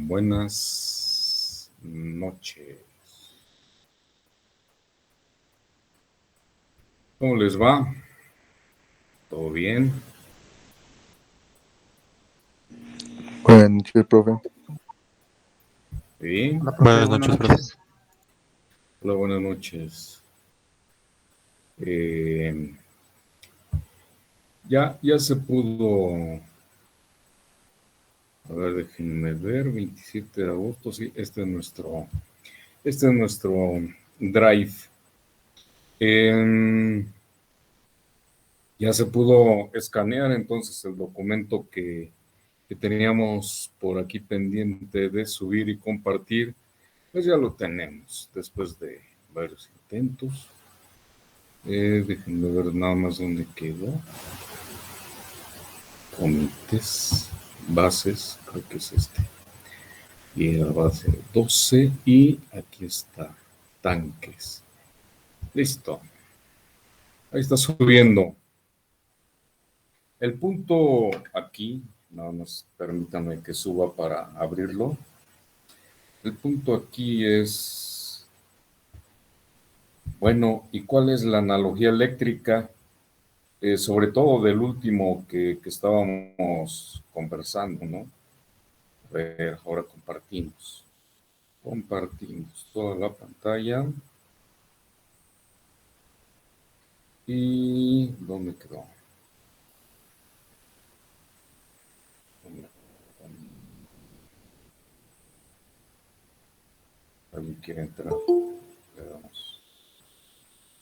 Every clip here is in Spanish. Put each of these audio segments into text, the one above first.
Buenas noches. ¿Cómo les va? ¿Todo bien? Buenas noches, profe. ¿Bien? Hola, profe, buenas noches. Hola, buenas noches. Ya se pudo. A ver, déjenme ver. 27 de agosto, sí, este es nuestro drive. Ya se pudo escanear entonces el documento que teníamos por aquí pendiente de subir y compartir. Pues ya lo tenemos después de varios intentos. Déjenme ver nada más dónde quedó. Comités, bases, creo que es este. Y la base 12 y aquí está, tanques. Listo. Ahí está subiendo. El punto aquí, nada más permítanme que suba para abrirlo. El punto aquí es, bueno, ¿y cuál es la analogía eléctrica? Sobre todo del último que estábamos conversando, ¿no? A ver, ahora compartimos. Compartimos toda la pantalla. ¿Y dónde quedó? ¿Alguien quiere entrar? Le damos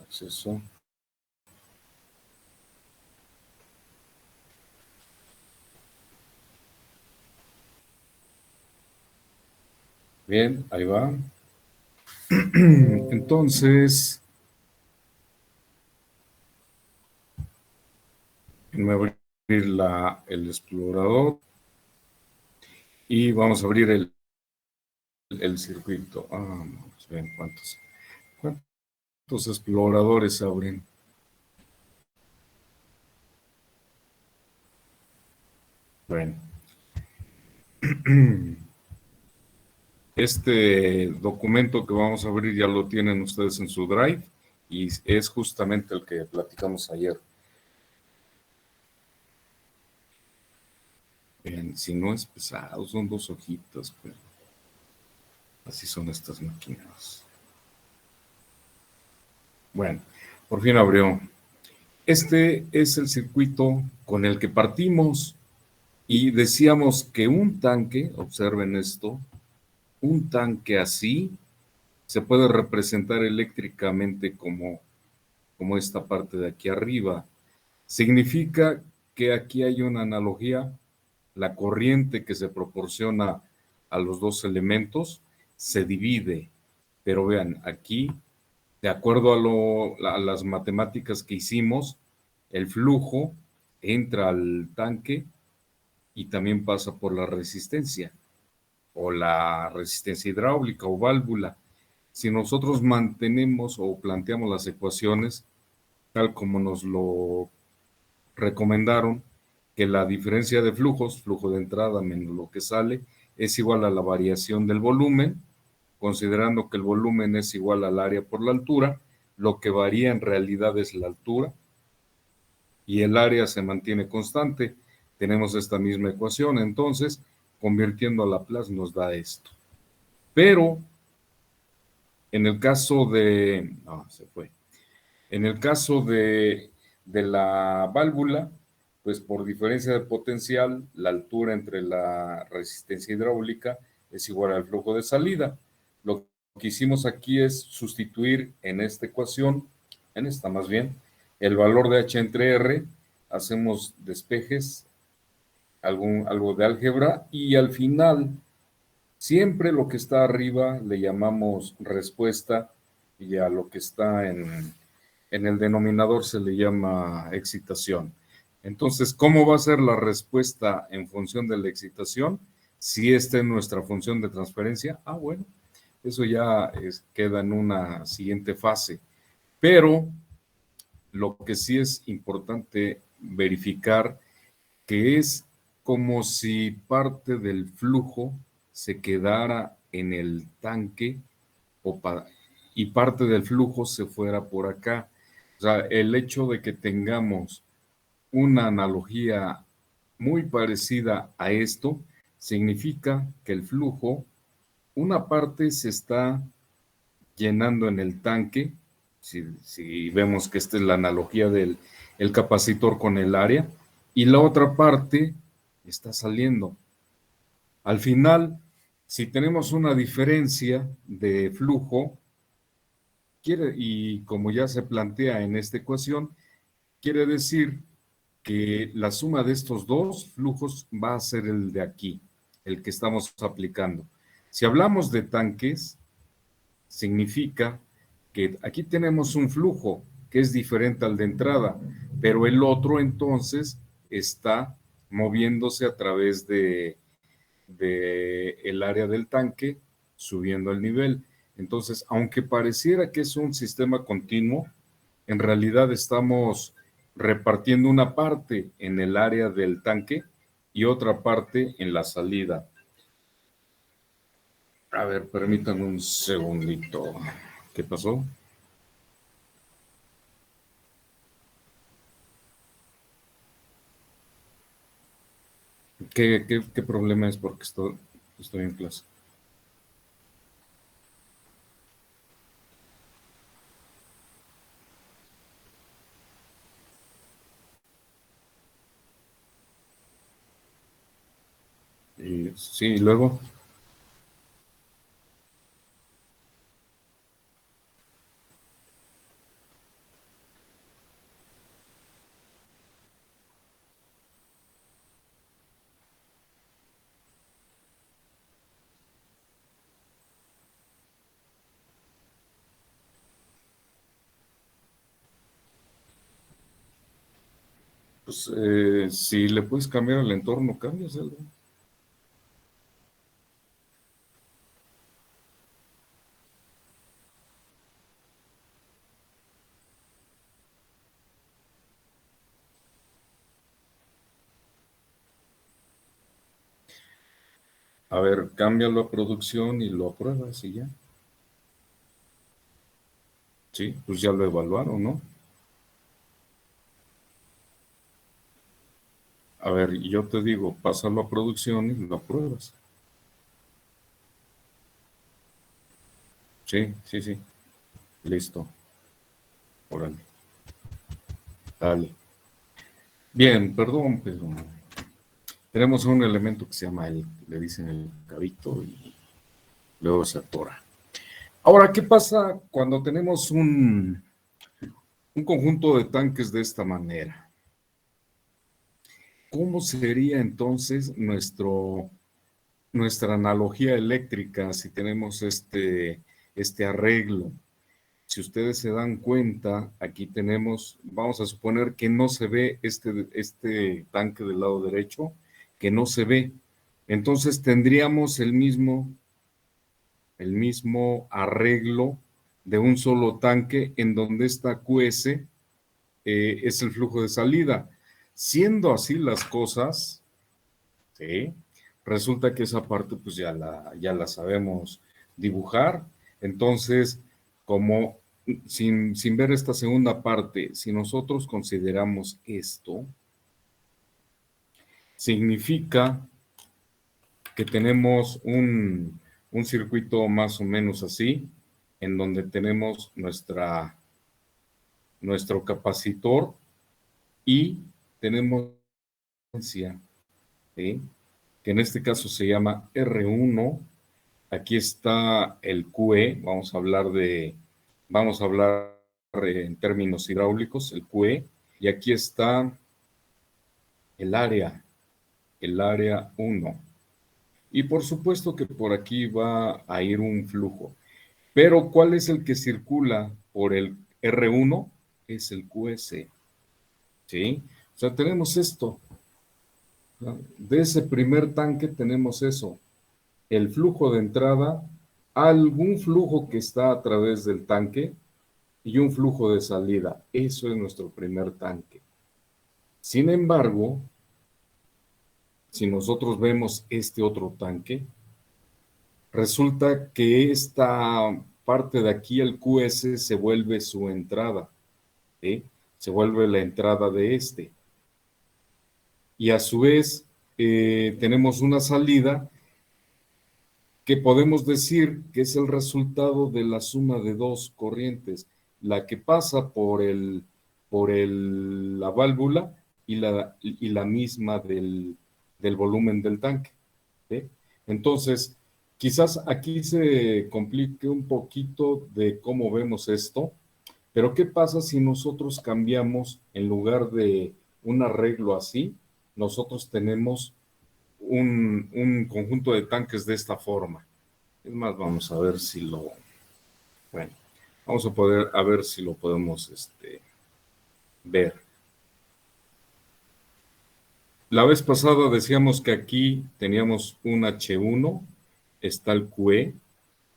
acceso. Bien, ahí va. Entonces, me voy a abrir el explorador y vamos a abrir el circuito. Vamos a ver cuántos exploradores abren. Bueno. Este documento que vamos a abrir ya lo tienen ustedes en su drive y es justamente el que platicamos ayer. Bien, si no es pesado, son 2 hojitas, pero así son estas máquinas. Bueno, por fin abrió. Este es el circuito con el que partimos y decíamos que un tanque, observen esto, un tanque así se puede representar eléctricamente como esta parte de aquí arriba. Significa que aquí hay una analogía, la corriente que se proporciona a los dos elementos se divide, pero vean, aquí, de acuerdo a las matemáticas que hicimos, el flujo entra al tanque y también pasa por la resistencia, o la resistencia hidráulica o válvula. Si nosotros mantenemos o planteamos las ecuaciones tal como nos lo recomendaron, que la diferencia de flujos, flujo de entrada menos lo que sale, es igual a la variación del volumen, considerando que el volumen es igual al área por la altura, lo que varía en realidad es la altura y el área se mantiene constante. Tenemos esta misma ecuación, entonces, convirtiendo a Laplace nos da esto. Pero, en el caso de... se fue. En el caso de la válvula, pues por diferencia de potencial, la altura entre la resistencia hidráulica es igual al flujo de salida. Lo que hicimos aquí es sustituir en esta ecuación, en esta más bien, el valor de H entre R, hacemos despejes, algo de álgebra, y al final, siempre lo que está arriba le llamamos respuesta, y a lo que está en el denominador se le llama excitación. Entonces, ¿cómo va a ser la respuesta en función de la excitación? Si esta es nuestra función de transferencia, bueno, eso ya queda en una siguiente fase. Pero lo que sí es importante verificar que es como si parte del flujo se quedara en el tanque y parte del flujo se fuera por acá. O sea, el hecho de que tengamos una analogía muy parecida a esto significa que el flujo, una parte se está llenando en el tanque, si vemos que esta es la analogía del el capacitor con el área, y la otra parte está saliendo. Al final, si tenemos una diferencia de flujo, y como ya se plantea en esta ecuación, quiere decir que la suma de estos dos flujos va a ser el de aquí, el que estamos aplicando. Si hablamos de tanques, significa que aquí tenemos un flujo que es diferente al de entrada, pero el otro entonces está moviéndose a través de el área del tanque, subiendo el nivel. Entonces, aunque pareciera que es un sistema continuo, en realidad estamos repartiendo una parte en el área del tanque y otra parte en la salida. A ver, permítanme un segundito. ¿Qué pasó? ¿Qué problema es? Porque estoy en clase. Y, sí, luego. Pues si le puedes cambiar el entorno, cámbiaselo. A ver, cámbialo a producción y lo apruebas y ya. Sí, pues ya lo evaluaron, ¿no? A ver, yo te digo, pásalo a producción y lo apruebas. Sí, sí, sí. Listo. Órale. Dale. Bien, perdón, pero tenemos un elemento que se llama le dicen el cabito y luego se atora. Ahora, ¿qué pasa cuando tenemos un conjunto de tanques de esta manera? ¿Cómo sería entonces nuestra analogía eléctrica si tenemos este arreglo? Si ustedes se dan cuenta, aquí tenemos, vamos a suponer que no se ve este tanque del lado derecho, que no se ve. Entonces tendríamos el mismo arreglo de un solo tanque en donde esta QS es el flujo de salida. Siendo así las cosas, ¿sí? Resulta que esa parte pues ya la sabemos dibujar. Entonces, como sin ver esta segunda parte, si nosotros consideramos esto, significa que tenemos un circuito más o menos así, en donde tenemos nuestro capacitor y tenemos ¿sí? Que en este caso se llama R1. Aquí está el QE, vamos a hablar en términos hidráulicos, el QE, y aquí está el área 1. Y por supuesto que por aquí va a ir un flujo. Pero ¿cuál es el que circula por el R1? Es el QS. ¿Sí? O sea, tenemos esto. ¿No? De ese primer tanque tenemos eso. El flujo de entrada, algún flujo que está a través del tanque y un flujo de salida. Eso es nuestro primer tanque. Sin embargo, si nosotros vemos este otro tanque, resulta que esta parte de aquí, el QS, se vuelve su entrada, ¿sí? Se vuelve la entrada de este. Y a su vez, tenemos una salida que podemos decir que es el resultado de la suma de dos corrientes, la que pasa la válvula y la misma del volumen del tanque, ¿sí? Entonces, quizás aquí se complique un poquito de cómo vemos esto, pero ¿qué pasa si nosotros cambiamos, en lugar de un arreglo así, nosotros tenemos un conjunto de tanques de esta forma? Es más, vamos a ver si bueno, vamos a ver si lo podemos ver. La vez pasada decíamos que aquí teníamos un H1, está el QE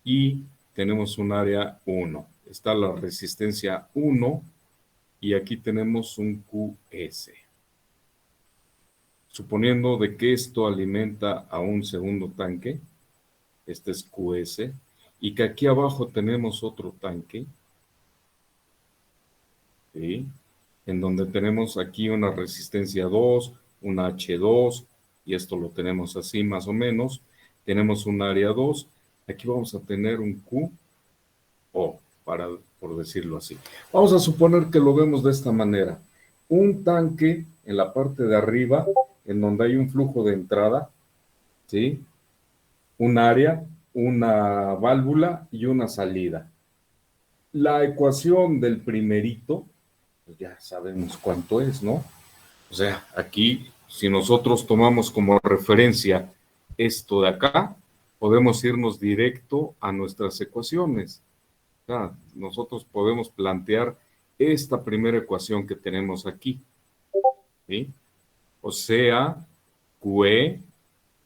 y tenemos un área 1. Está la resistencia 1 y aquí tenemos un QS. Suponiendo de que esto alimenta a un segundo tanque, este es QS, y que aquí abajo tenemos otro tanque, ¿sí? En donde tenemos aquí una resistencia 2, una H2, y esto lo tenemos así más o menos. Tenemos un área 2, aquí vamos a tener un QO, por decirlo así. Vamos a suponer que lo vemos de esta manera. Un tanque en la parte de arriba, en donde hay un flujo de entrada, ¿sí? Un área, una válvula y una salida. La ecuación del primerito, pues ya sabemos cuánto es, ¿no? O sea, aquí, si nosotros tomamos como referencia esto de acá, podemos irnos directo a nuestras ecuaciones. O sea, nosotros podemos plantear esta primera ecuación que tenemos aquí, ¿sí? O sea, QE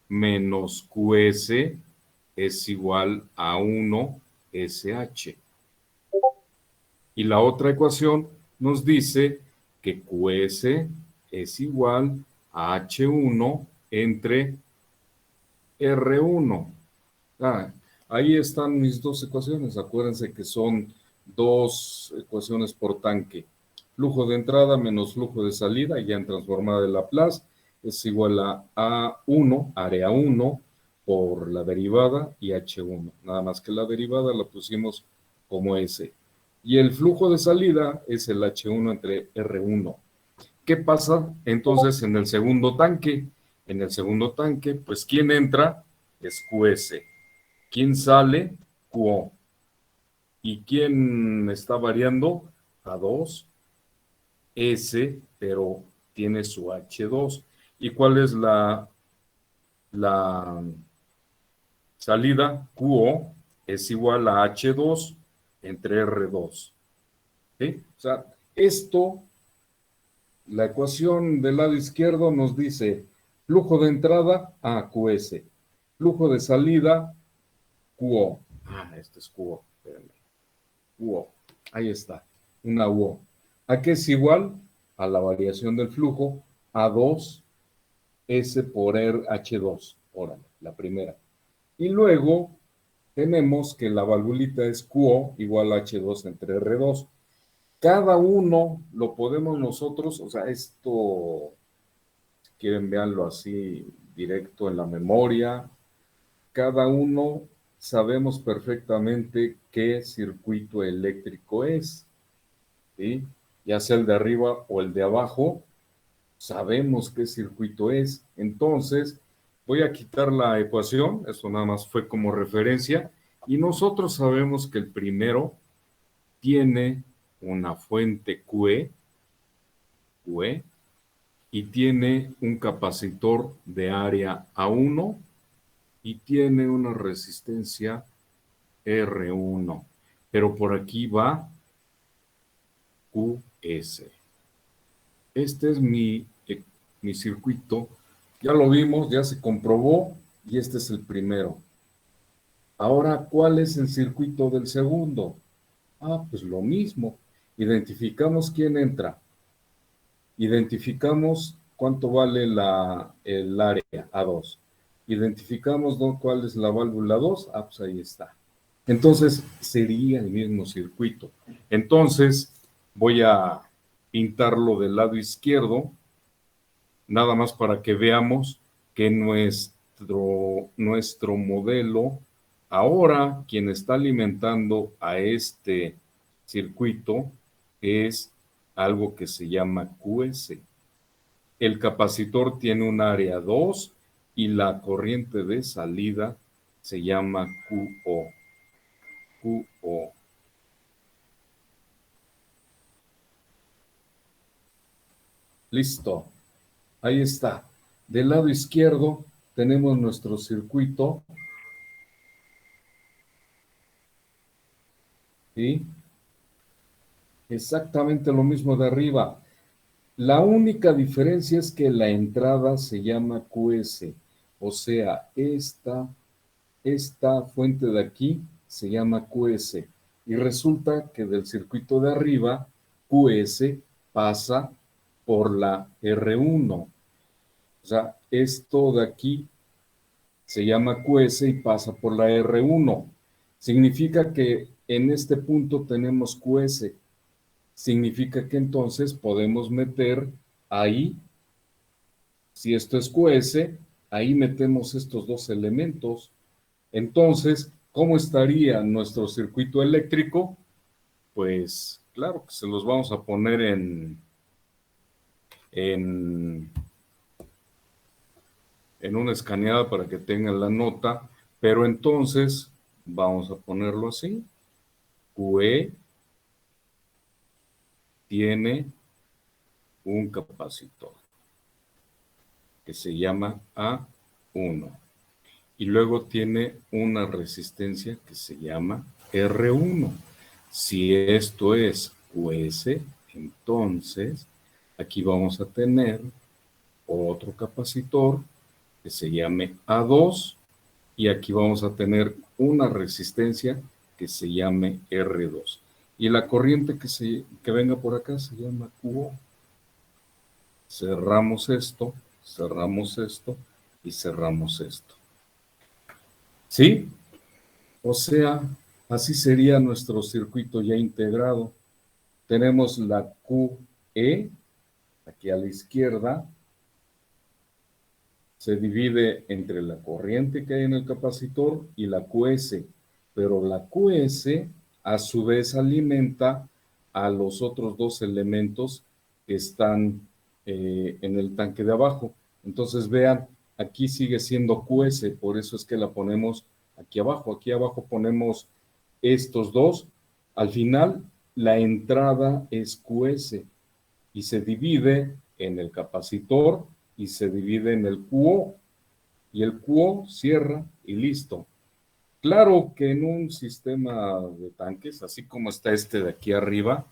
menos QS es igual a 1SH. Y la otra ecuación nos dice que QS es igual a H1 entre R1. Ah, ahí están mis dos ecuaciones. Acuérdense que son dos ecuaciones por tanque. Flujo de entrada menos flujo de salida, ya en transformada de Laplace, es igual a A1, área 1, por la derivada y H1. Nada más que la derivada la pusimos como S. Y el flujo de salida es el H1 entre R1. ¿Qué pasa entonces en el segundo tanque? En el segundo tanque, pues, ¿quién entra? Es QS. ¿Quién sale? QO. ¿Y quién está variando? A2, S, pero tiene su H2. ¿Y cuál es la salida? QO es igual a H2 entre R2. ¿Sí? O sea, esto, la ecuación del lado izquierdo nos dice flujo de entrada a QS, flujo de salida QO. Este es QO, espérenme. QO, ahí está, una UO. ¿A qué es igual? A la variación del flujo A2 S por H2, órale, la primera. Y luego tenemos que la valvulita es QO igual a H2 entre R2. Cada uno lo podemos nosotros, o sea, esto, si quieren verlo así directo en la memoria, cada uno sabemos perfectamente qué circuito eléctrico es, ¿sí? Ya sea el de arriba o el de abajo, sabemos qué circuito es. Entonces, voy a quitar la ecuación, esto nada más fue como referencia, y nosotros sabemos que el primero tiene una fuente QE, y tiene un capacitor de área A1 y tiene una resistencia R1, pero por aquí va QS. Este es mi circuito, ya lo vimos, ya se comprobó y este es el primero. Ahora, ¿cuál es el circuito del segundo? Pues lo mismo. Identificamos quién entra. Identificamos ¿cuánto vale el área A2? Identificamos, ¿no?, cuál es la válvula 2. Ah, pues ahí está. Entonces, sería el mismo circuito. Entonces, voy a pintarlo del lado izquierdo, nada más para que veamos que nuestro modelo, ahora quien está alimentando a este circuito es algo que se llama QS. El capacitor tiene un área 2 y la corriente de salida se llama QO. QO. Listo. Ahí está. Del lado izquierdo tenemos nuestro circuito. ¿Sí? Exactamente lo mismo de arriba. La única diferencia es que la entrada se llama QS. O sea, esta fuente de aquí se llama QS. Y resulta que del circuito de arriba, QS pasa por la R1. O sea, esto de aquí se llama QS y pasa por la R1. Significa que en este punto tenemos QS. Significa que entonces podemos meter ahí, si esto es QS, ahí metemos estos dos elementos. Entonces, ¿cómo estaría nuestro circuito eléctrico? Pues claro que se los vamos a poner en, en una escaneada para que tengan la nota, pero entonces vamos a ponerlo así. QE tiene un capacitor que se llama A1 y luego tiene una resistencia que se llama R1. Si esto es QS, entonces aquí vamos a tener otro capacitor que se llame A2 y aquí vamos a tener una resistencia que se llame R2. Y la corriente que venga por acá se llama QO. Cerramos esto y cerramos esto. ¿Sí? O sea, así sería nuestro circuito ya integrado. Tenemos la QE, aquí a la izquierda, se divide entre la corriente que hay en el capacitor y la QS, pero la QS a su vez alimenta a los otros dos elementos que están en el tanque de abajo. Entonces vean, aquí sigue siendo QS, por eso es que la ponemos aquí abajo. Aquí abajo ponemos estos dos. Al final, la entrada es QS y se divide en el capacitor y se divide en el QO. Y el QO cierra y listo. Claro que en un sistema de tanques, así como está este de aquí arriba,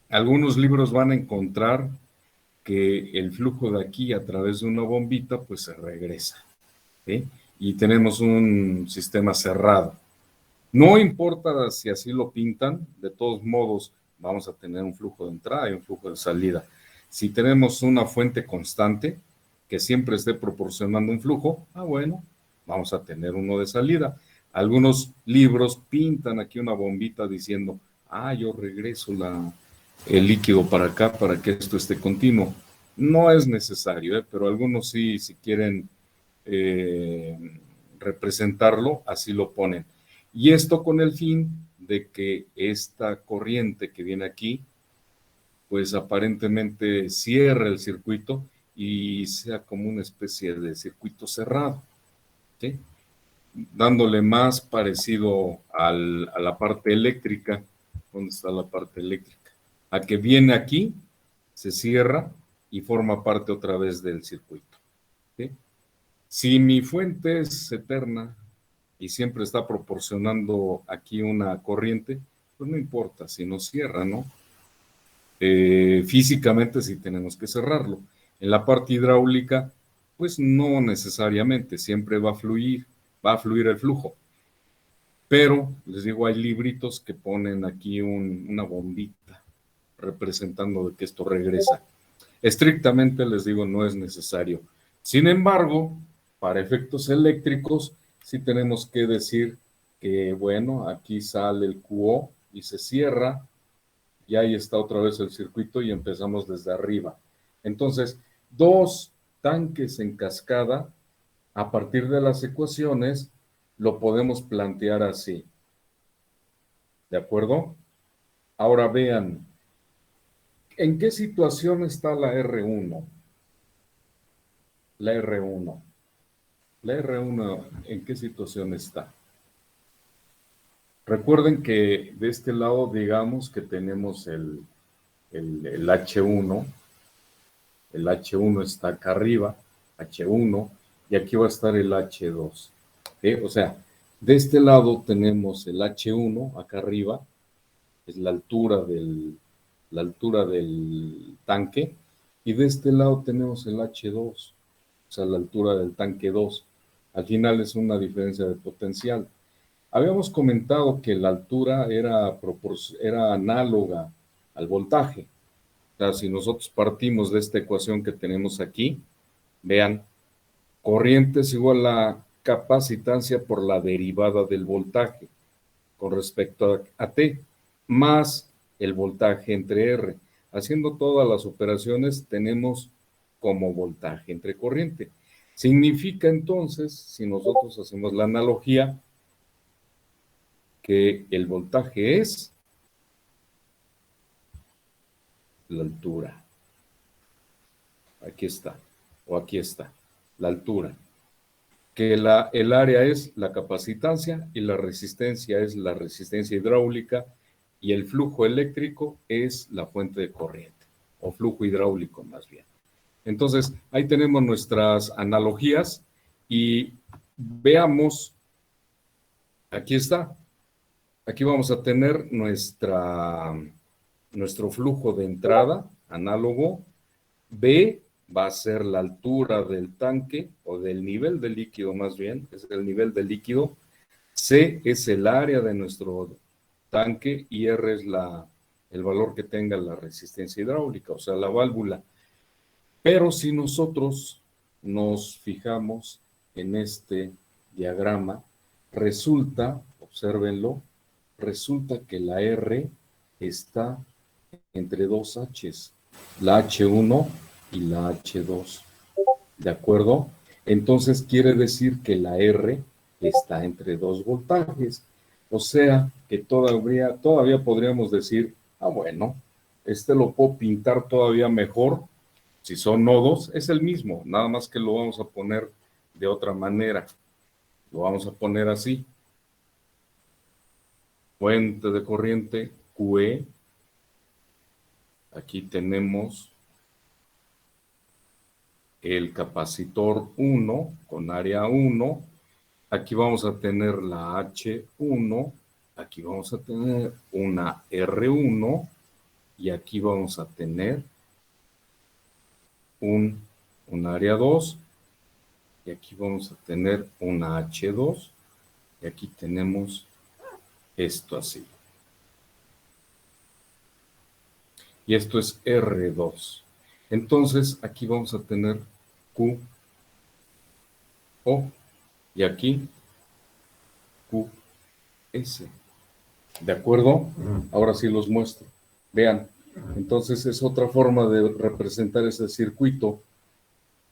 algunos libros van a encontrar que el flujo de aquí a través de una bombita pues se regresa, ¿sí? Y tenemos un sistema cerrado. No importa si así lo pintan, de todos modos vamos a tener un flujo de entrada y un flujo de salida. Si tenemos una fuente constante que siempre esté proporcionando un flujo, bueno, vamos a tener uno de salida. Algunos libros pintan aquí una bombita diciendo, yo regreso el líquido para acá para que esto esté continuo. No es necesario, pero algunos sí, si quieren representarlo, así lo ponen. Y esto con el fin de que esta corriente que viene aquí, pues aparentemente cierre el circuito y sea como una especie de circuito cerrado, ¿sí? Dándole más parecido a la parte eléctrica. ¿Dónde está la parte eléctrica? A que viene aquí, se cierra y forma parte otra vez del circuito, ¿sí? Si mi fuente es eterna y siempre está proporcionando aquí una corriente, pues no importa si no cierra, ¿no? Físicamente sí tenemos que cerrarlo. En la parte hidráulica, pues no necesariamente, siempre va a fluir el flujo. Pero, les digo, hay libritos que ponen aquí una bombita representando de que esto regresa. Estrictamente les digo, no es necesario. Sin embargo, para efectos eléctricos, sí tenemos que decir que, bueno, aquí sale el QO y se cierra, y ahí está otra vez el circuito y empezamos desde arriba. Entonces, dos tanques en cascada, a partir de las ecuaciones, lo podemos plantear así. ¿De acuerdo? Ahora vean, ¿en qué situación está la R1? La R1. La R1, ¿en qué situación está? Recuerden que de este lado, digamos que tenemos el H1. El H1 está acá arriba, H1, y aquí va a estar el H2. O sea, de este lado tenemos el H1 acá arriba, es la altura del tanque, y de este lado tenemos el H2, o sea, la altura del tanque 2. Al final es una diferencia de potencial. Habíamos comentado que la altura era análoga al voltaje. O sea, si nosotros partimos de esta ecuación que tenemos aquí, vean, corriente es igual a capacitancia por la derivada del voltaje con respecto a T, más el voltaje entre R. Haciendo todas las operaciones tenemos como voltaje entre corriente. Significa entonces, si nosotros hacemos la analogía, que el voltaje es la altura. Aquí está, o aquí está, la altura. Que el área es la capacitancia y la resistencia es la resistencia hidráulica y el flujo eléctrico es la fuente de corriente, o flujo hidráulico más bien. Entonces, ahí tenemos nuestras analogías y veamos, aquí está, aquí vamos a tener nuestro flujo de entrada análogo. B va a ser la altura del tanque o del nivel de líquido más bien, es el nivel de líquido. C es el área de nuestro tanque y R es el valor que tenga la resistencia hidráulica, o sea, la válvula. Pero si nosotros nos fijamos en este diagrama, resulta, obsérvenlo, resulta que la R está entre dos H's, la H1 y la H2. ¿De acuerdo? Entonces quiere decir que la R está entre dos voltajes. O sea que todavía podríamos decir, bueno, este lo puedo pintar todavía mejor. Si son nodos, es el mismo, nada más que lo vamos a poner de otra manera. Lo vamos a poner así. Fuente de corriente QE. Aquí tenemos el capacitor 1 con área 1. Aquí vamos a tener la H1. Aquí vamos a tener una R1. Y aquí vamos a tener un área 2. Y aquí vamos a tener una H2. Y aquí tenemos esto así. Y esto es R2. Entonces, aquí vamos a tener QO. Y aquí QS. ¿De acuerdo? Ahora sí los muestro. Vean. Entonces, es otra forma de representar ese circuito.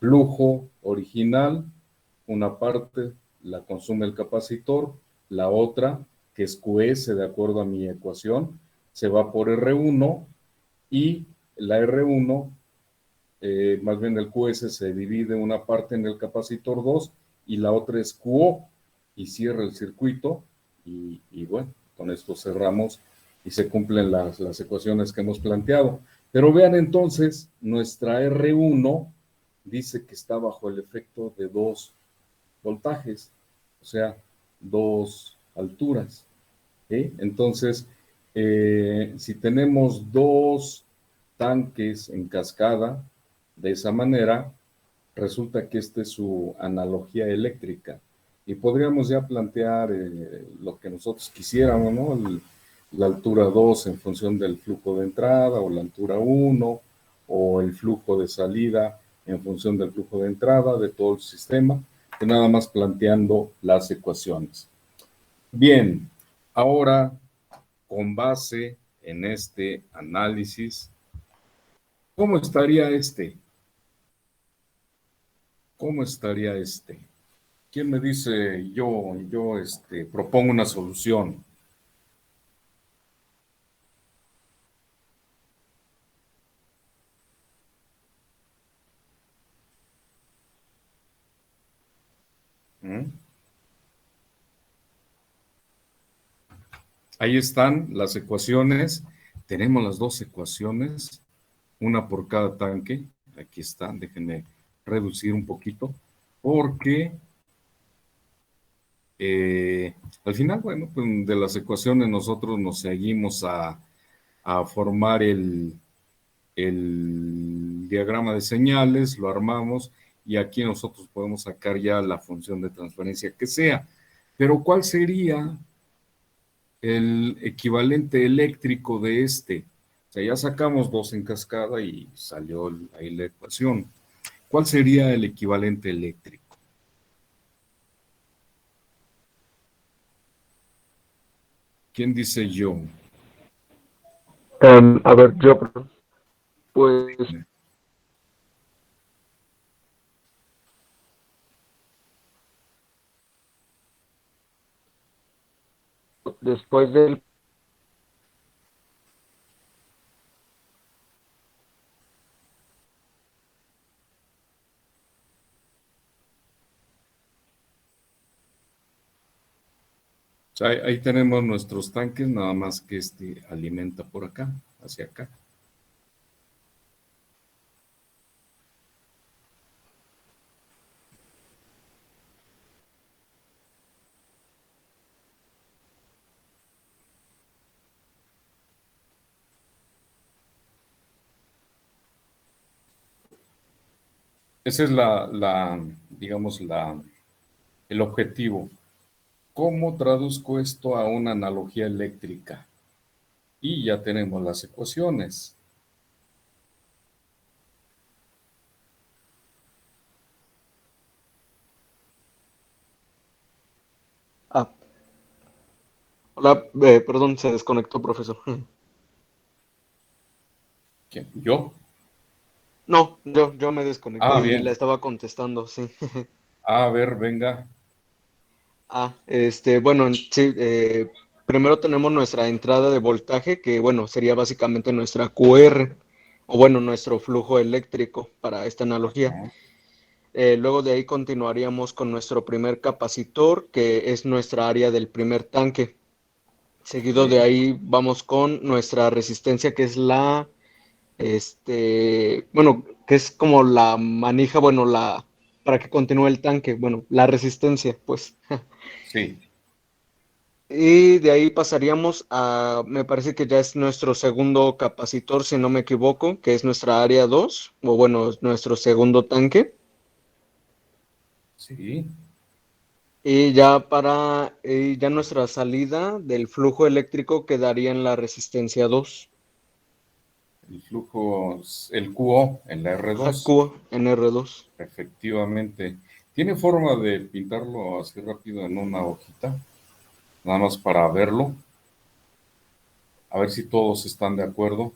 Flujo original, una parte la consume el capacitor, la otra, que es QS de acuerdo a mi ecuación, se va por R1 y la R1, más bien el QS se divide una parte en el capacitor 2 y la otra es QO y cierra el circuito y bueno, con esto cerramos y se cumplen las ecuaciones que hemos planteado. Pero vean entonces, nuestra R1 dice que está bajo el efecto de dos voltajes, o sea, dos alturas. Entonces, si tenemos dos tanques en cascada, de esa manera, resulta que esta es su analogía eléctrica. Y podríamos ya plantear lo que nosotros quisiéramos, ¿no? La altura 2 en función del flujo de entrada o la altura 1 o el flujo de salida en función del flujo de entrada de todo el sistema, que nada más planteando las ecuaciones. Bien, ahora con base en este análisis, ¿cómo estaría este? ¿Cómo estaría este? ¿Quién me dice yo propongo una solución? ¿Mm? Ahí están las ecuaciones. Tenemos las dos ecuaciones, una por cada tanque. Aquí están, déjenme reducir un poquito, porque al final, bueno, pues de las ecuaciones nosotros nos seguimos a formar el diagrama de señales, lo armamos y aquí nosotros podemos sacar ya la función de transferencia que sea. Pero ¿cuál sería el equivalente eléctrico de este? O sea, ya sacamos dos en cascada y salió ahí la ecuación. ¿Cuál sería el equivalente eléctrico? ¿Quién dice yo? A ver, yo, pues, después del, O sea, ahí tenemos nuestros tanques, nada más que este alimenta por acá, hacia acá. Ese es digamos, el objetivo. ¿Cómo traduzco esto a una analogía eléctrica? Y ya tenemos las ecuaciones. Ah, hola, perdón, se desconectó, profesor. ¿Quién? ¿Yo? No, yo me Ah, desconecté y la bien. estaba contestando, sí. A ver, venga. Bueno, sí, primero tenemos nuestra entrada de voltaje, que bueno, sería básicamente nuestra QR, o bueno, nuestro flujo eléctrico para esta analogía. Ajá, Luego de ahí continuaríamos con nuestro primer capacitor, que es nuestra área del primer tanque. Seguido de sí, ahí vamos con nuestra resistencia, que es bueno, que es como la manija, bueno, para que continúe el tanque, bueno, la resistencia, pues. sí. Y de ahí pasaríamos me parece que ya es nuestro segundo capacitor, si no me equivoco, que es nuestra área 2 o bueno, nuestro segundo tanque. Sí, Y ya nuestra salida del flujo eléctrico quedaría en la resistencia 2, el flujo, el QO en la R2, Q en R2. efectivamente. ¿Tiene forma de pintarlo así rápido en una hojita? Nada más para verlo, a ver si todos están de acuerdo.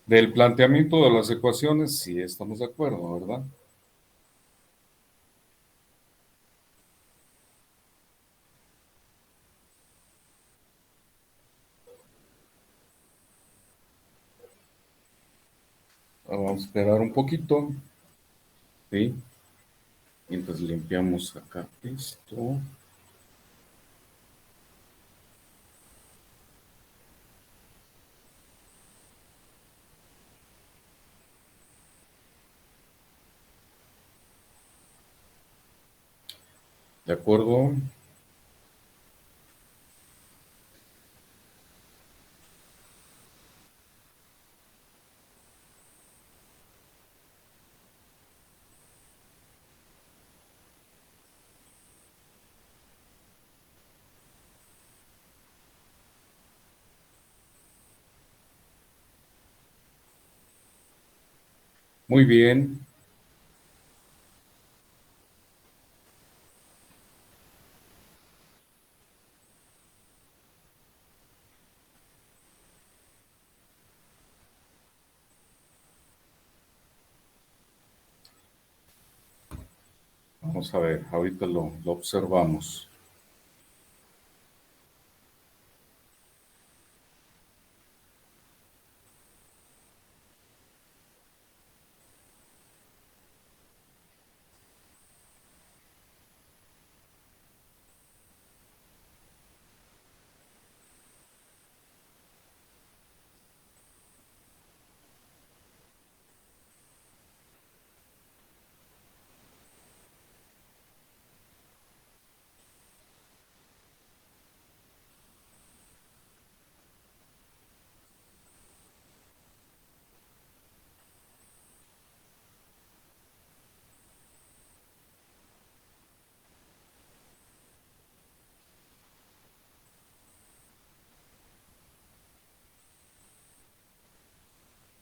Del planteamiento de las ecuaciones, sí estamos de acuerdo, ¿verdad? Vamos a esperar un poquito, ¿sí? Mientras limpiamos acá esto. ¿De acuerdo? Muy bien. Vamos a ver, ahorita lo observamos.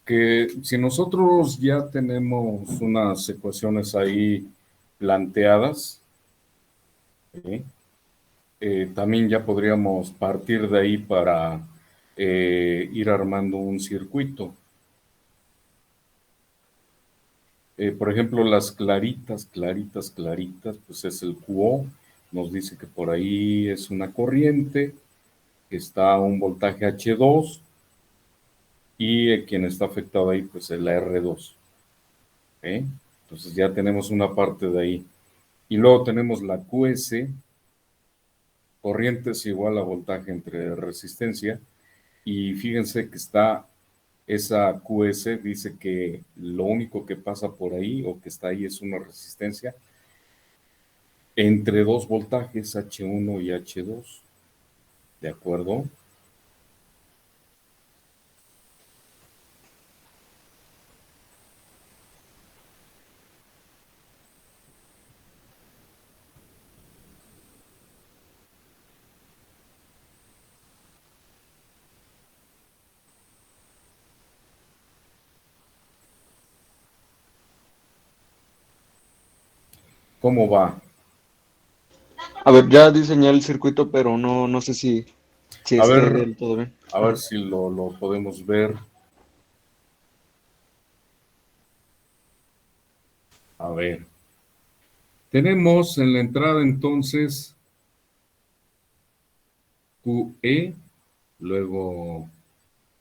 Que si nosotros ya tenemos unas ecuaciones ahí planteadas, ¿sí? También ya podríamos partir de ahí para ir armando un circuito. Por ejemplo, las claritas, pues es el QO. Nos dice que por ahí es una corriente, que está a un voltaje H2 y quien está afectado ahí, pues es la R2. ¿Ok? Entonces ya tenemos una parte de ahí. Y luego tenemos la QS, corriente es igual a voltaje entre resistencia. Y fíjense que está esa QS, dice que lo único que pasa por ahí o que está ahí es una resistencia entre dos voltajes H1 y H2. ¿De acuerdo? ¿Cómo va? A ver, ya diseñé el circuito, pero no sé si A esté ver, del todo bien. a ver si lo podemos ver. A ver. Tenemos en la entrada entonces QE, luego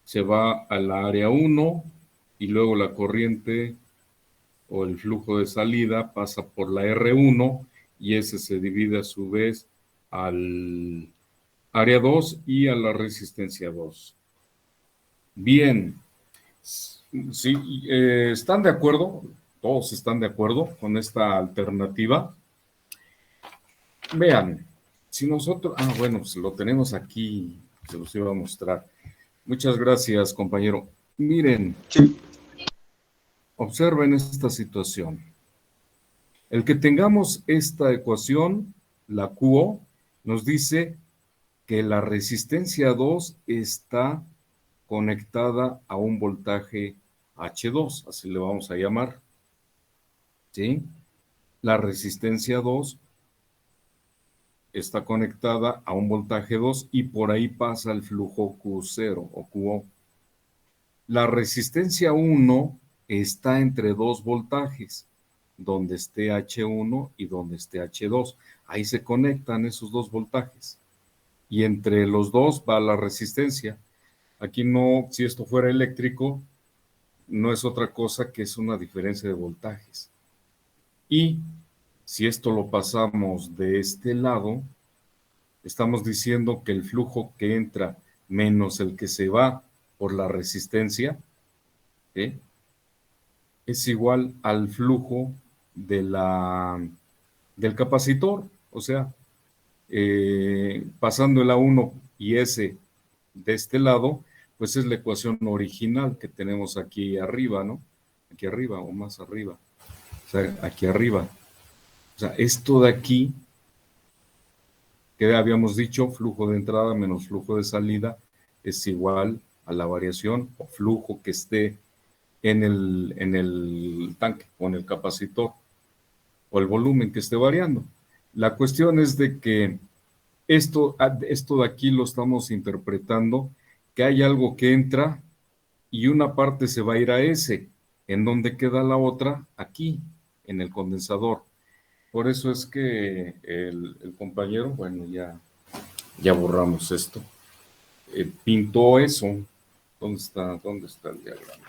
se va al área 1 y luego la corriente o el flujo de salida pasa por la R1 y ese se divide a su vez al área 2 y a la resistencia 2. Bien, sí, ¿están de acuerdo? ¿Todos están de acuerdo con esta alternativa? Vean, si nosotros, bueno, pues lo tenemos aquí, se los iba a mostrar. Muchas gracias, compañero. Miren, Sí. observen esta situación. El que tengamos esta ecuación, la QO, nos dice que la resistencia 2 está conectada a un voltaje H2, así le vamos a llamar, ¿sí? La resistencia 2 está conectada a un voltaje 2 y por ahí pasa el flujo Q0 o QO. La resistencia 1 está entre dos voltajes, donde esté H1 y donde esté H2. Ahí se conectan esos dos voltajes. Y entre los dos va la resistencia. Aquí no, si esto fuera eléctrico, no es otra cosa que es una diferencia de voltajes. Y si esto lo pasamos de este lado, estamos diciendo que el flujo que entra menos el que se va por la resistencia, ¿sí?, es igual al flujo del capacitor. O sea, pasando el A1 y S de este lado, pues es la ecuación original que tenemos aquí arriba, ¿no? Aquí arriba o más arriba. O sea, aquí arriba. O sea, esto de aquí, que habíamos dicho, flujo de entrada menos flujo de salida, es igual a la variación o flujo que esté en el tanque o en el capacitor o el volumen que esté variando. La cuestión es de que esto de aquí lo estamos interpretando, que hay algo que entra y una parte se va a ir a ese, en donde queda la otra, aquí, en el condensador. Por eso es que el compañero, bueno, ya borramos esto, pintó eso. ¿Dónde está el diagrama?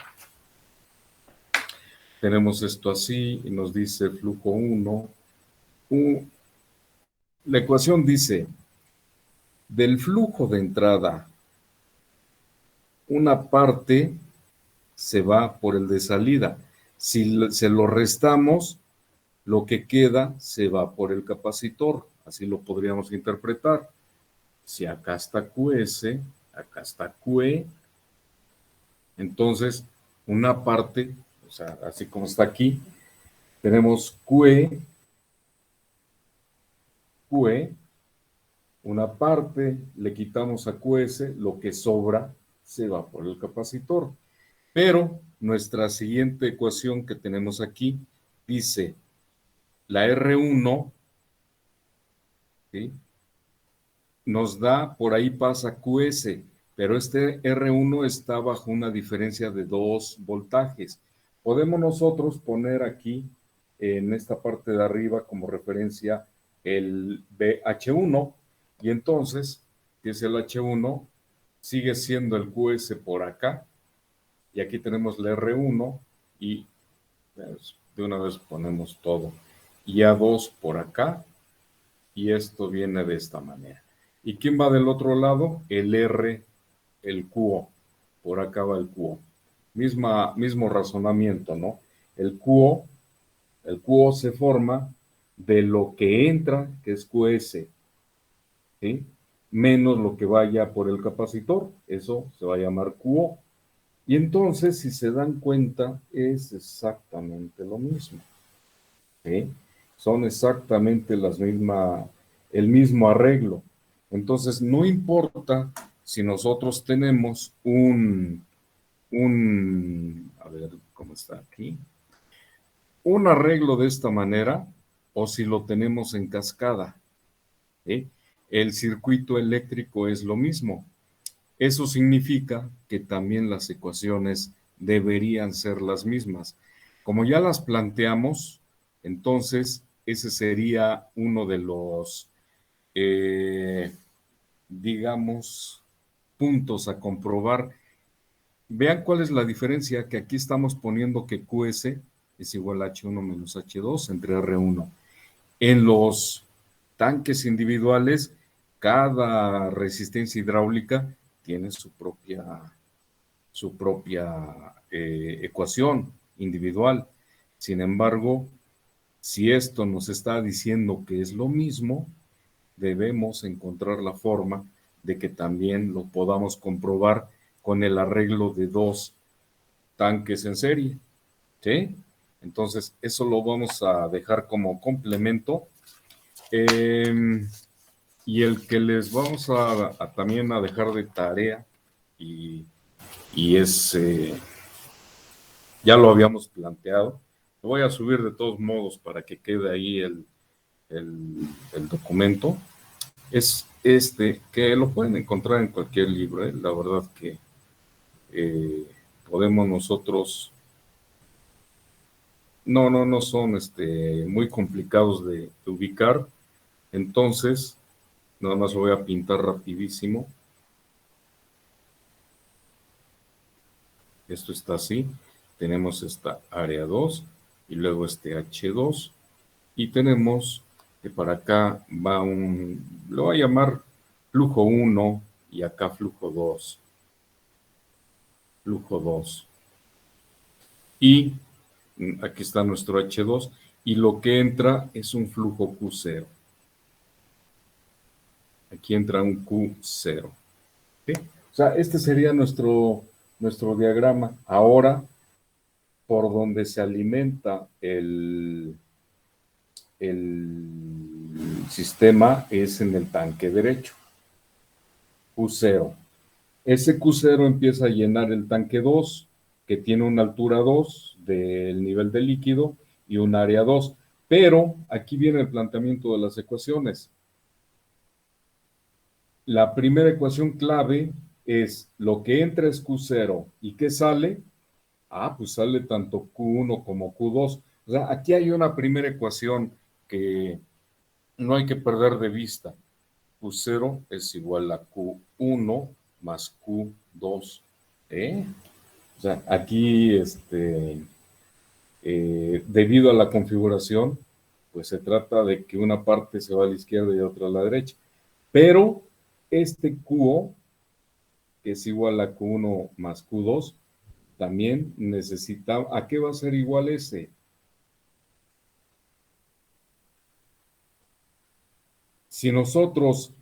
Tenemos esto así y nos dice flujo 1. La ecuación dice, del flujo de entrada, una parte se va por el de salida. Si se lo restamos, lo que queda se va por el capacitor. Así lo podríamos interpretar. Si acá está QS, acá está QE, entonces una parte, o sea, así como está aquí, tenemos QE, una parte, le quitamos a QS, lo que sobra se va por el capacitor. Pero nuestra siguiente ecuación que tenemos aquí dice, la R1, ¿sí?, nos da, por ahí pasa QS, pero este R1 está bajo una diferencia de 2 voltajes. Podemos nosotros poner aquí, en esta parte de arriba, como referencia, el BH1, y entonces, que es el H1, sigue siendo el QS por acá, y aquí tenemos la R1, y pues, de una vez ponemos todo. Y A2 por acá, y esto viene de esta manera. ¿Y quién va del otro lado? El R, el QO. Por acá va el QO. Mismo razonamiento, ¿no? El QO se forma de lo que entra, que es QS, ¿sí?, menos lo que vaya por el capacitor. Eso se va a llamar QO. Y entonces, si se dan cuenta, es exactamente lo mismo, ¿sí? Son exactamente el mismo arreglo. Entonces, no importa si nosotros tenemos a ver, ¿cómo está aquí? Un arreglo de esta manera, o si lo tenemos en cascada, ¿sí? El circuito eléctrico es lo mismo. Eso significa que también las ecuaciones deberían ser las mismas. Como ya las planteamos, entonces ese sería uno de los, digamos, puntos a comprobar. Vean cuál es la diferencia, que aquí estamos poniendo que QS es igual a H1 menos H2 entre R1. En los tanques individuales, cada resistencia hidráulica tiene su propia ecuación individual. Sin embargo, si esto nos está diciendo que es lo mismo, debemos encontrar la forma de que también lo podamos comprobar con el arreglo de 2 tanques en serie, ¿sí? Entonces, eso lo vamos a dejar como complemento. Y el que les vamos también a dejar de tarea, y es, ya lo habíamos planteado, lo voy a subir de todos modos para que quede ahí el documento, es este, que lo pueden encontrar en cualquier libro, ¿eh? La verdad que podemos nosotros, no son muy complicados de ubicar. Entonces, nada más lo voy a pintar rapidísimo. Esto está así. Tenemos esta área 2 y luego este H2. Y tenemos que para acá va lo voy a llamar flujo 1 y acá flujo 2. Flujo 2. Y aquí está nuestro H2 y lo que entra es un flujo Q0. Aquí entra un Q0. ¿Sí? O sea, este sería nuestro diagrama. Ahora, por donde se alimenta el sistema es en el tanque derecho. Q0. Ese Q0 empieza a llenar el tanque 2, que tiene una altura 2 del nivel del líquido y un área 2. Pero aquí viene el planteamiento de las ecuaciones. La primera ecuación clave es lo que entra es Q0 y ¿qué sale? Pues sale tanto Q1 como Q2. O sea, aquí hay una primera ecuación que no hay que perder de vista. Q0 es igual a Q1 más Q2. ¿Eh? O sea, aquí, debido a la configuración, pues se trata de que una parte se va a la izquierda y otra a la derecha. Pero este QO, que es igual a Q1 más Q2, también necesita, ¿a qué va a ser igual ese? Si nosotros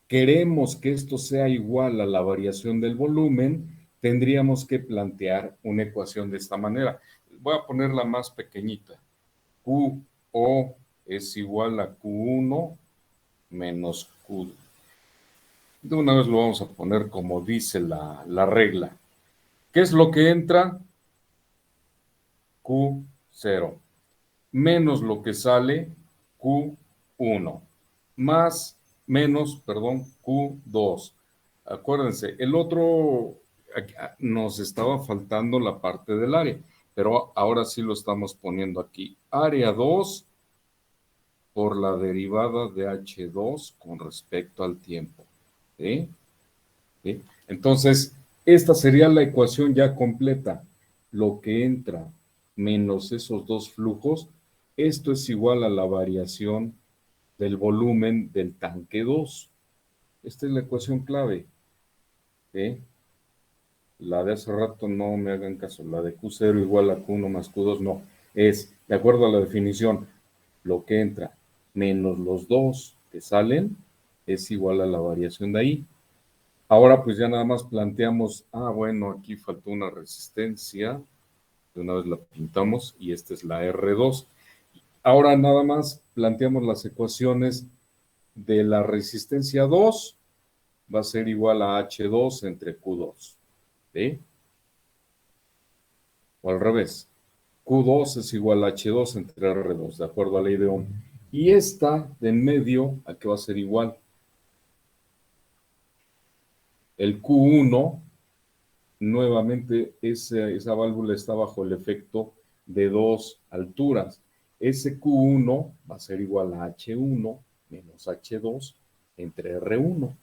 queremos que esto sea igual a la variación del volumen, tendríamos que plantear una ecuación de esta manera. Voy a ponerla más pequeñita. QO es igual a Q1 menos Q2. De una vez lo vamos a poner como dice la regla. ¿Qué es lo que entra? Q0 menos lo que sale Q1 más menos, perdón, Q2. Acuérdense, el otro nos estaba faltando la parte del área, pero ahora sí lo estamos poniendo aquí. Área 2 por la derivada de H2 con respecto al tiempo. ¿Sí? ¿Sí? Entonces, esta sería la ecuación ya completa. Lo que entra menos esos dos flujos, esto es igual a la variación del volumen del tanque 2. Esta es la ecuación clave. ¿Sí? La de hace rato no me hagan caso. La de Q0 igual a Q1 más Q2 no. Es, de acuerdo a la definición, lo que entra menos los dos que salen es igual a la variación de ahí. Ahora pues ya nada más planteamos, bueno, aquí faltó una resistencia, de una vez la pintamos y esta es la R2. Ahora nada más planteamos las ecuaciones de la resistencia 2, va a ser igual a H2 entre Q2, ¿sí? O al revés, Q2 es igual a H2 entre R2, de acuerdo a la ley de Ohm. Y esta de en medio, ¿a qué va a ser igual? El Q1, nuevamente esa válvula está bajo el efecto de dos alturas. Ese Q1 va a ser igual a H1 menos H2 entre R1.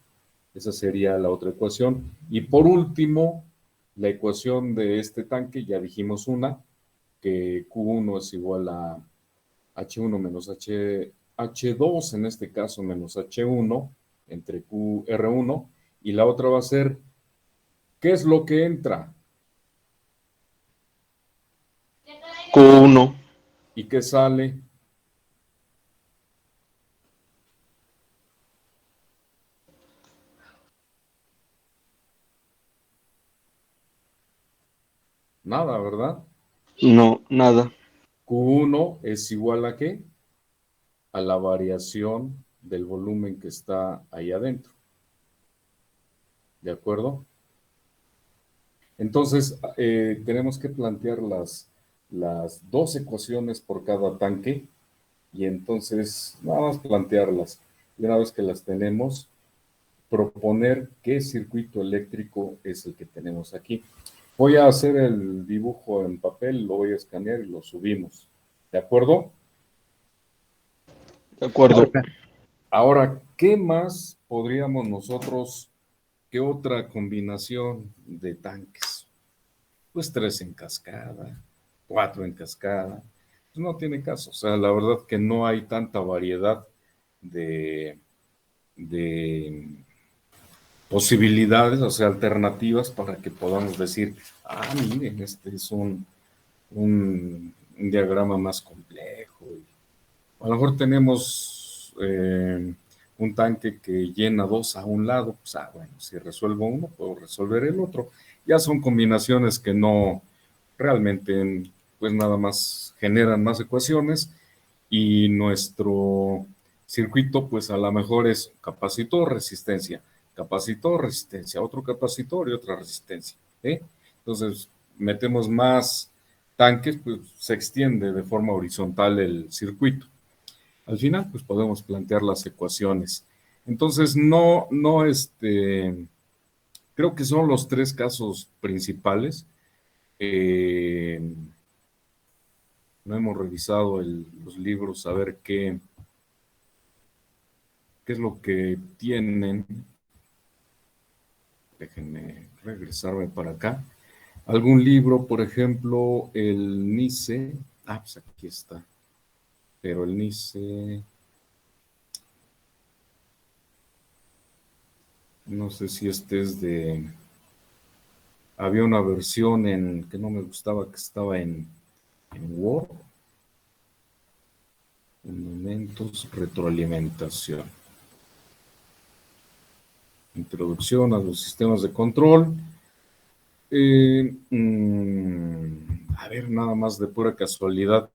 Esa sería la otra ecuación. Y por último, la ecuación de este tanque, ya dijimos una, que Q1 es igual a H1 menos H2, en este caso menos H1 entre QR1, y la otra va a ser, ¿qué es lo que entra? Q1. ¿Y qué sale? Nada, ¿verdad? No, nada. Q1 es igual a ¿qué? A la variación del volumen que está ahí adentro. ¿De acuerdo? Entonces, tenemos que plantear las dos ecuaciones por cada tanque y entonces nada más plantearlas. Y una vez que las tenemos, proponer qué circuito eléctrico es el que tenemos aquí. Voy a hacer el dibujo en papel, lo voy a escanear y lo subimos. ¿De acuerdo? De acuerdo. Ahora, ¿qué más podríamos nosotros, qué otra combinación de tanques? Pues 3 en cascada, 4 en cascada. Pues no tiene caso. O sea, la verdad que no hay tanta variedad de, de posibilidades, o sea, alternativas para que podamos decir, miren, este es un diagrama más complejo. A lo mejor tenemos un tanque que llena dos a un lado, pues bueno, si resuelvo uno, puedo resolver el otro. Ya son combinaciones que no realmente, pues nada más generan más ecuaciones y nuestro circuito, pues a lo mejor es capacitor, resistencia, otro capacitor y otra resistencia. ¿Eh? Entonces, metemos más tanques, pues se extiende de forma horizontal el circuito. Al final, pues podemos plantear las ecuaciones. Entonces, creo que son los tres casos principales. No hemos revisado los libros a ver qué es lo que tienen. Déjenme regresarme para acá. Algún libro, por ejemplo, el NICE. Pues aquí está. Pero el NICE, no sé si este es había una versión que no me gustaba, que estaba en Word. Elementos, retroalimentación. Introducción a los sistemas de control. A ver, nada más de pura casualidad,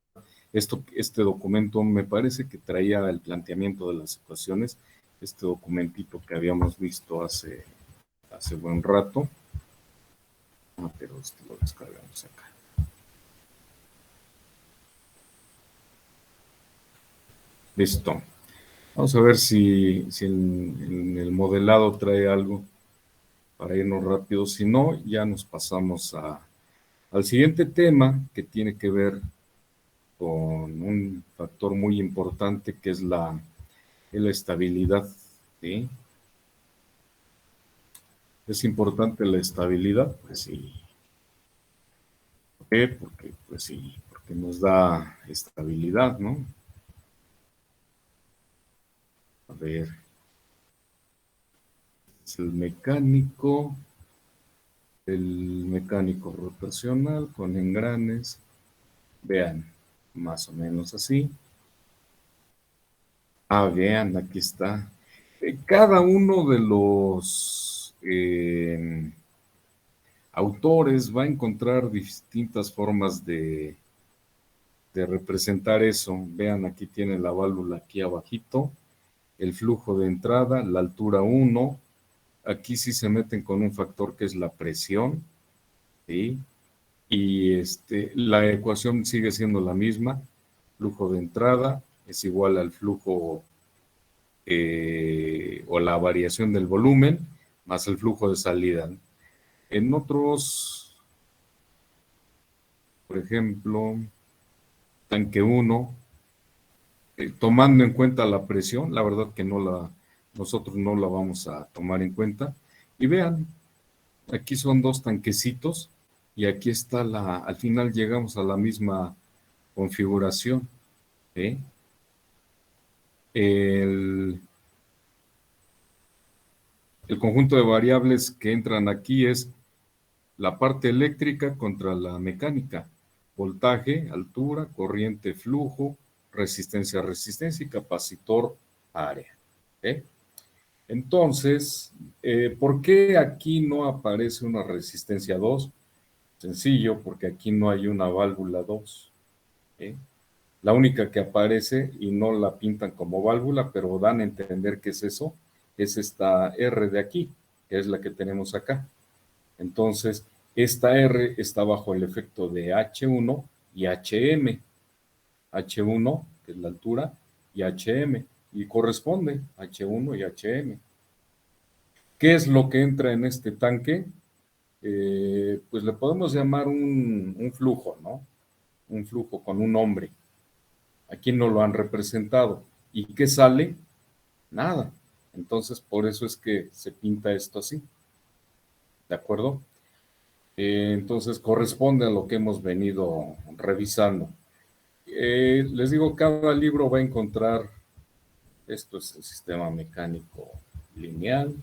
este documento me parece que traía el planteamiento de las ecuaciones, este documentito que habíamos visto hace buen rato. Pero lo descargamos acá. Listo. Vamos a ver si en el modelado trae algo para irnos rápido. Si no, ya nos pasamos al siguiente tema, que tiene que ver con un factor muy importante, que es la estabilidad. ¿Sí? ¿Es importante la estabilidad? Pues sí. ¿Por qué? Porque, pues sí, porque nos da estabilidad, ¿no? A ver. Es el mecánico rotacional con engranes. Vean, más o menos así. Vean, aquí está. Cada uno de los autores va a encontrar distintas formas de representar eso. Vean, aquí tiene la válvula aquí abajito, el flujo de entrada, la altura 1. Aquí sí se meten con un factor que es la presión, ¿sí? Y la ecuación sigue siendo la misma. Flujo de entrada es igual al flujo o la variación del volumen más el flujo de salida. En otros, por ejemplo, tanque 1, tomando en cuenta la presión, la verdad que nosotros no la vamos a tomar en cuenta. Y vean, aquí son dos tanquecitos y aquí está al final llegamos a la misma configuración. ¿Sí? El conjunto de variables que entran aquí es la parte eléctrica contra la mecánica, voltaje, altura, corriente, flujo, resistencia y capacitor, área. ¿Okay? Entonces, ¿por qué aquí no aparece una resistencia 2? Sencillo, porque aquí no hay una válvula 2. ¿Okay? La única que aparece, y no la pintan como válvula, pero dan a entender que es eso, es esta R de aquí, que es la que tenemos acá. Entonces, esta R está bajo el efecto de H1 y HM. H1, que es la altura, y HM, y corresponde H1 y HM. ¿Qué es lo que entra en este tanque? Pues le podemos llamar un flujo, ¿no? Un flujo con un nombre. Aquí no lo han representado. ¿Y qué sale? Nada. Entonces, por eso es que se pinta esto así. ¿De acuerdo? Entonces, corresponde a lo que hemos venido revisando. Les digo, cada libro va a encontrar, esto es el sistema mecánico lineal.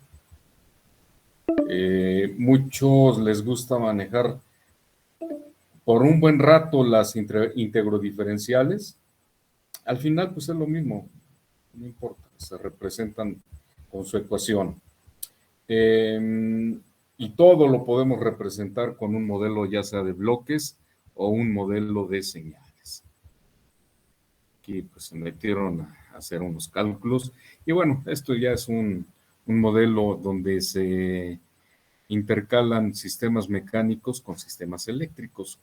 Muchos les gusta manejar por un buen rato las integrodifferenciales. Al final, pues es lo mismo, no importa, se representan con su ecuación. Y todo lo podemos representar con un modelo ya sea de bloques o un modelo de señales. Aquí pues se metieron a hacer unos cálculos y bueno, esto ya es un modelo donde se intercalan sistemas mecánicos con sistemas eléctricos,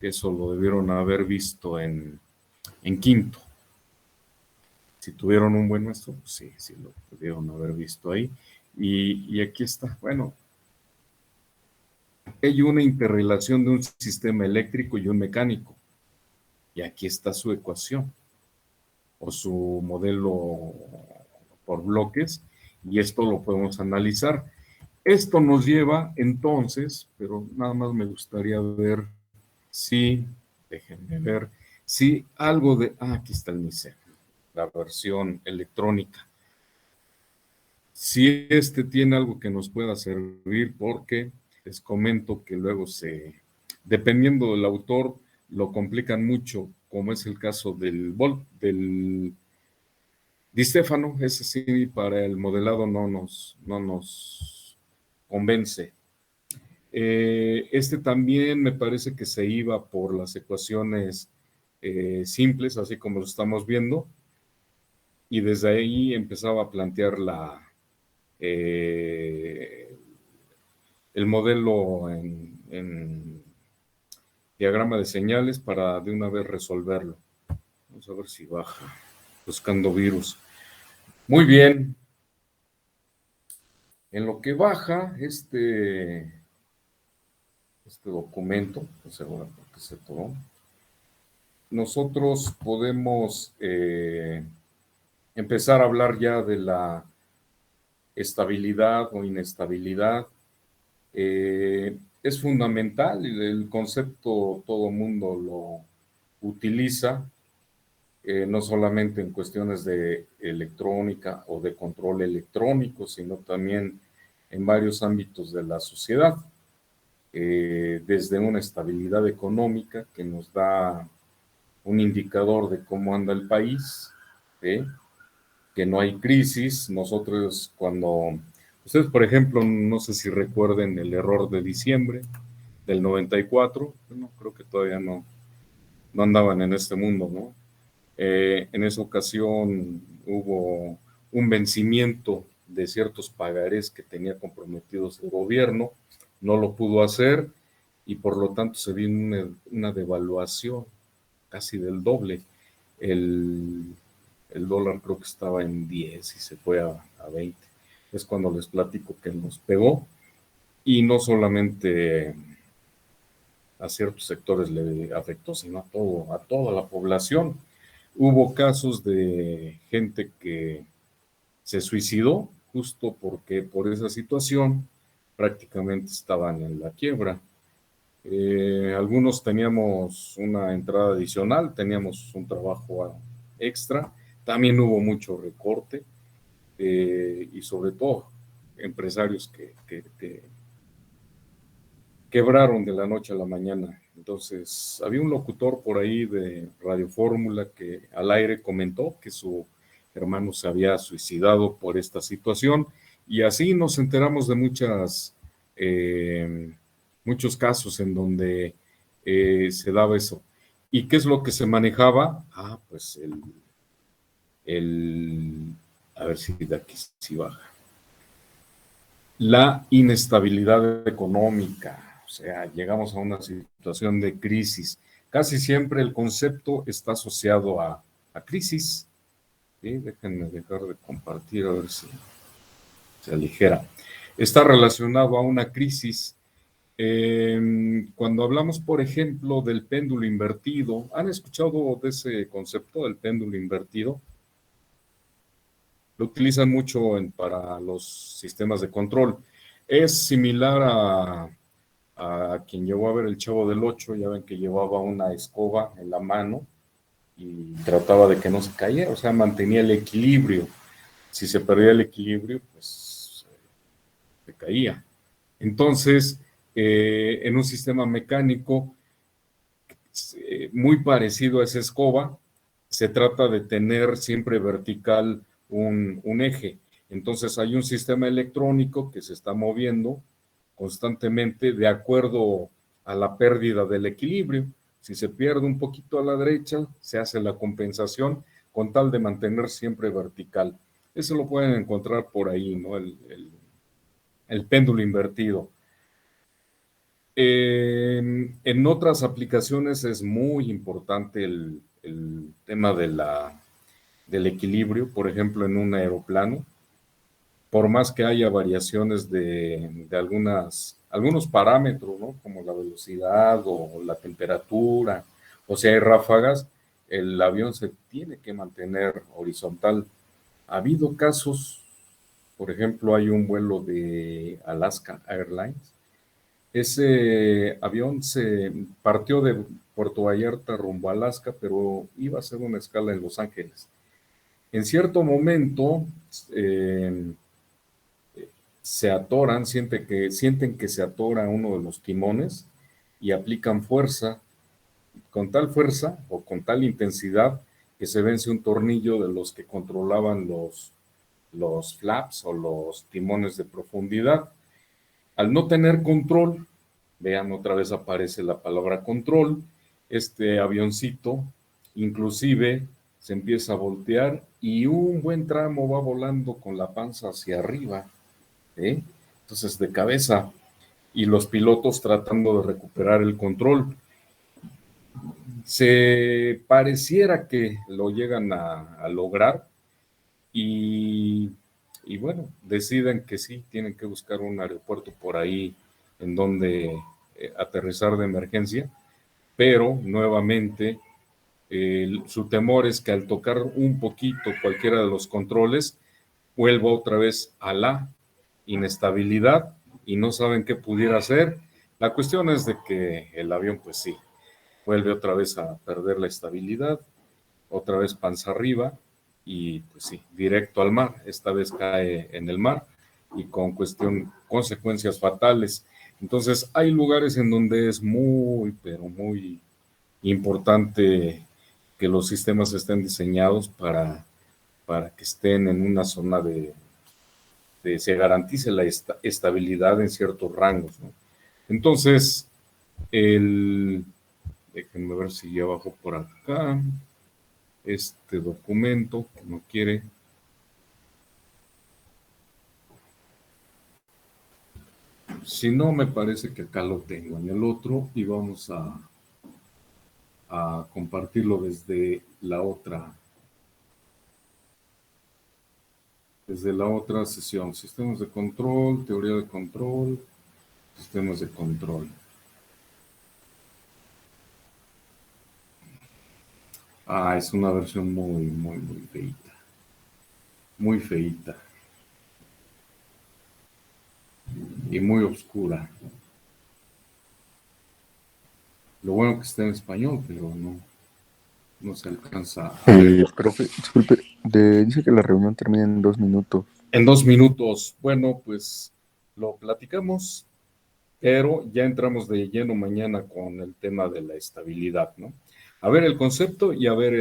que eso lo debieron haber visto en quinto. Si tuvieron un buen maestro, pues sí, sí lo pudieron haber visto ahí. Y aquí está, bueno, hay una interrelación de un sistema eléctrico y un mecánico. Y aquí está su ecuación o su modelo por bloques, y esto lo podemos analizar. Esto nos lleva entonces, pero nada más me gustaría ver si, déjenme ver, si algo de, aquí está el MICE, la versión electrónica. Si este tiene algo que nos pueda servir, porque les comento que luego dependiendo del autor, lo complican mucho, como es el caso del Di Stefano. Ese sí, para el modelado no nos convence. Este también me parece que se iba por las ecuaciones simples, así como lo estamos viendo, y desde ahí empezaba a plantear el modelo en diagrama de señales para de una vez resolverlo. Vamos a ver si baja, buscando virus. Muy bien. En lo que baja este documento, pues seguro porque se tomó, nosotros podemos empezar a hablar ya de la estabilidad o inestabilidad. Es fundamental, y el concepto todo mundo lo utiliza, no solamente en cuestiones de electrónica o de control electrónico, sino también en varios ámbitos de la sociedad, desde una estabilidad económica que nos da un indicador de cómo anda el país, que no hay crisis. Nosotros ustedes por ejemplo, no sé si recuerden el error de diciembre del 94, bueno, creo que todavía no andaban en este mundo, ¿no? En esa ocasión hubo un vencimiento de ciertos pagarés que tenía comprometidos el gobierno, no lo pudo hacer y por lo tanto se vino una devaluación casi del doble. El dólar creo que estaba en 10 y se fue a 20. Es cuando les platico que nos pegó, y no solamente a ciertos sectores le afectó, sino a toda la población. Hubo casos de gente que se suicidó justo porque por esa situación prácticamente estaban en la quiebra. Algunos teníamos una entrada adicional, teníamos un trabajo extra, también hubo mucho recorte, y sobre todo empresarios que quebraron de la noche a la mañana. Entonces, había un locutor por ahí de Radio Fórmula que al aire comentó que su hermano se había suicidado por esta situación, y así nos enteramos de muchos casos en donde se daba eso. ¿Y qué es lo que se manejaba? Pues a ver si de aquí sí baja. La inestabilidad económica, o sea, llegamos a una situación de crisis. Casi siempre el concepto está asociado a crisis. ¿Sí? Déjenme dejar de compartir a ver si se aligera. Está relacionado a una crisis. Cuando hablamos, por ejemplo, del péndulo invertido, ¿han escuchado de ese concepto del péndulo invertido? Lo utilizan mucho para los sistemas de control. Es similar a quien llegó a ver El Chavo del Ocho. Ya ven que llevaba una escoba en la mano y trataba de que no se cayera, o sea, mantenía el equilibrio. Si se perdía el equilibrio, pues se caía. Entonces, en un sistema mecánico muy parecido a esa escoba, se trata de tener siempre vertical un eje. Entonces hay un sistema electrónico que se está moviendo constantemente de acuerdo a la pérdida del equilibrio. Si se pierde un poquito a la derecha, se hace la compensación con tal de mantener siempre vertical. Eso lo pueden encontrar por ahí, ¿no? el péndulo invertido. En otras aplicaciones es muy importante el tema del equilibrio, por ejemplo, en un aeroplano. Por más que haya variaciones de algunos parámetros, ¿no? Como la velocidad o la temperatura, o si hay ráfagas, el avión se tiene que mantener horizontal. Ha habido casos, por ejemplo, hay un vuelo de Alaska Airlines. Ese avión se partió de Puerto Vallarta rumbo a Alaska, pero iba a hacer una escala en Los Ángeles. En cierto momento, se atoran, sienten que se atora uno de los timones y aplican fuerza, con tal fuerza o con tal intensidad que se vence un tornillo de los que controlaban los flaps o los timones de profundidad. Al no tener control, vean, otra vez aparece la palabra control, este avioncito inclusive se empieza a voltear y un buen tramo va volando con la panza hacia arriba, ¿eh? Entonces de cabeza, y los pilotos tratando de recuperar el control. Se pareciera que lo llegan a lograr y, y bueno, deciden que sí, tienen que buscar un aeropuerto por ahí en donde aterrizar de emergencia, pero nuevamente su temor es que al tocar un poquito cualquiera de los controles, vuelva otra vez a la inestabilidad y no saben qué pudiera hacer. La cuestión es de que el avión, pues sí, vuelve otra vez a perder la estabilidad, otra vez panza arriba y pues sí, directo al mar. Esta vez cae en el mar y con consecuencias fatales. Entonces hay lugares en donde es muy, pero muy importante que los sistemas estén diseñados para que estén en una zona se garantice la estabilidad en ciertos rangos, ¿no? Entonces, déjenme ver si ya bajo por acá, este documento que no quiere. Si no, me parece que acá lo tengo en el otro y vamos a compartirlo desde la otra sesión. Sistemas de control, teoría de control, sistemas de control. Es una versión muy, muy, muy feita. Muy feita. Y muy oscura. Lo bueno que está en español, pero no se alcanza a ver. Profe, disculpe, dice que la reunión termina en 2 minutos. En 2 minutos. Bueno, pues lo platicamos, pero ya entramos de lleno mañana con el tema de la estabilidad, ¿no? A ver el concepto y a ver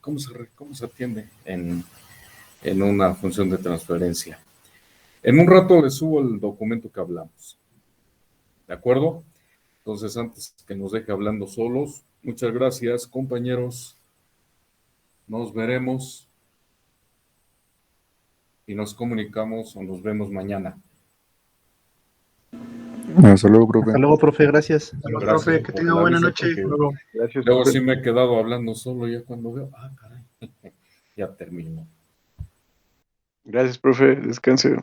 cómo se atiende en una función de transferencia. En un rato les subo el documento que hablamos. ¿De acuerdo? Entonces, antes que nos deje hablando solos, muchas gracias, compañeros. Nos veremos y nos comunicamos o nos vemos mañana. Hasta luego, profe. Hasta luego, profe, gracias. Gracias, Profe, que tenga buena noche. Gracias, Luego profe. sí me he quedado hablando solo ya cuando veo, caray, ya termino. Gracias, profe. Descanse.